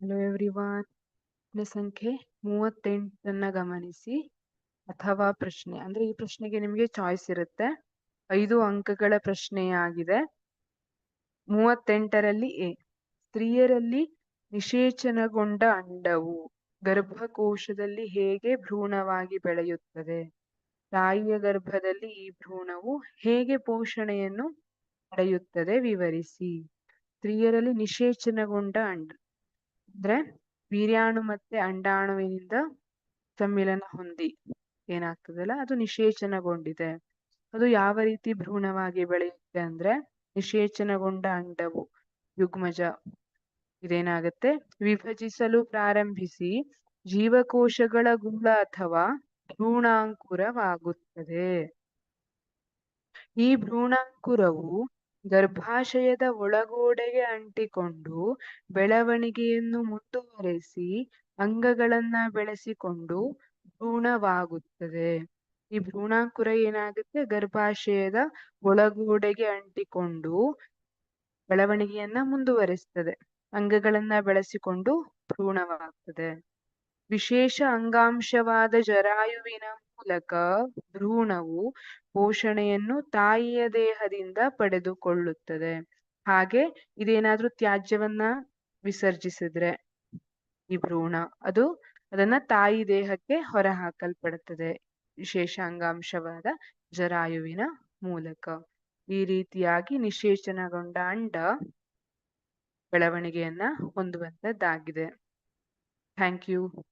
Hello everyone. ಪ್ರಶ್ನೆ ಸಂಖ್ಯೆ 38 ಗಮನಿಸಿ. ಅಥವಾ ಪ್ರಶ್ನೆ ಅಂದ್ರೆ ಈ ಪ್ರಶ್ನೆಗೆ ನಿಮಗೆ ಚಾಯ್ಸ್ ಇರುತ್ತೆ. 5 ಅಂಕಗಳ ಪ್ರಶ್ನೆಯಾಗಿದೆ. 38ರಲ್ಲಿ ಎ, ಸ್ತ್ರೀಯರಲ್ಲಿ ನಿಷೇಚನಗೊಂಡ ಅಂಡವು ಗರ್ಭಕೋಶದಲ್ಲಿ ಹೇಗೆ ಭ್ರೂಣವಾಗಿ ಬೆಳೆಯುತ್ತದೆ? ತಾಯಿಯ ಗರ್ಭದಲ್ಲಿ ಈ ಭ್ರೂಣವು ಹೇಗೆ ಪೋಷಣೆಯನ್ನು ಪಡೆಯುತ್ತದೆ? ವಿವರಿಸಿ. ಸ್ತ್ರೀಯರಲ್ಲಿ ನಿಷೇಚನಗೊಂಡ ಅಂಡ ಅಂದ್ರೆ ವೀರ್ಯಾಣು ಮತ್ತೆ ಅಂಡಾಣುವಿನಿಂದ ಸಮ್ಮಿಲನ ಹೊಂದಿ ಏನಾಗ್ತದಲ್ಲ ಅದು ನಿಷೇಚನಗೊಂಡಿದೆ. ಅದು ಯಾವ ರೀತಿ ಭ್ರೂಣವಾಗಿ ಬೆಳೆಯುತ್ತೆ ಅಂದ್ರೆ ನಿಷೇಚನಗೊಂಡ ಅಂಡವು ಯುಗ್ಮಜ ಇದೇನಾಗುತ್ತೆ ವಿಭಜಿಸಲು ಪ್ರಾರಂಭಿಸಿ ಜೀವಕೋಶಗಳ ಗೂಳ ಅಥವಾ ಭ್ರೂಣಾಂಕುರವಾಗುತ್ತದೆ. ಈ ಭ್ರೂಣಾಂಕುರವು ಗರ್ಭಾಶಯದ ಒಳಗೋಡೆಗೆ ಅಂಟಿಕೊಂಡು ಬೆಳವಣಿಗೆಯನ್ನು ಮುಂದುವರೆಸಿ ಅಂಗಗಳನ್ನ ಬೆಳೆಸಿಕೊಂಡು ಭ್ರೂಣವಾಗುತ್ತದೆ. ಈ ಭ್ರೂಣಾಂಕುರ ಏನಾಗುತ್ತೆ ಗರ್ಭಾಶಯದ ಒಳಗೋಡೆಗೆ ಅಂಟಿಕೊಂಡು ಬೆಳವಣಿಗೆಯನ್ನ ಮುಂದುವರಿಸ್ತದೆ, ಅಂಗಗಳನ್ನ ಬೆಳೆಸಿಕೊಂಡು ಭ್ರೂಣವಾಗ್ತದೆ. ವಿಶೇಷ ಅಂಗಾಂಶವಾದ ಜರಾಯುವಿನ ಮೂಲಕ ಭ್ರೂಣವು ಪೋಷಣೆಯನ್ನು ತಾಯಿಯ ದೇಹದಿಂದ ಪಡೆದುಕೊಳ್ಳುತ್ತದೆ. ಹಾಗೆ ಇದೇನಾದ್ರೂ ತ್ಯಾಜ್ಯವನ್ನ ವಿಸರ್ಜಿಸಿದ್ರೆ ಈ ಭ್ರೂಣ ಅದನ್ನ ತಾಯಿ ದೇಹಕ್ಕೆ ಹೊರ ಹಾಕಲ್ಪಡುತ್ತದೆ ವಿಶೇಷ ಅಂಗಾಂಶವಾದ ಜರಾಯುವಿನ ಮೂಲಕ. ಈ ರೀತಿಯಾಗಿ ನಿಷೇಚನಗೊಂಡ ಅಂಡ ಬೆಳವಣಿಗೆಯನ್ನ ಹೊಂದುವಂತದ್ದಾಗಿದೆ. Thank you.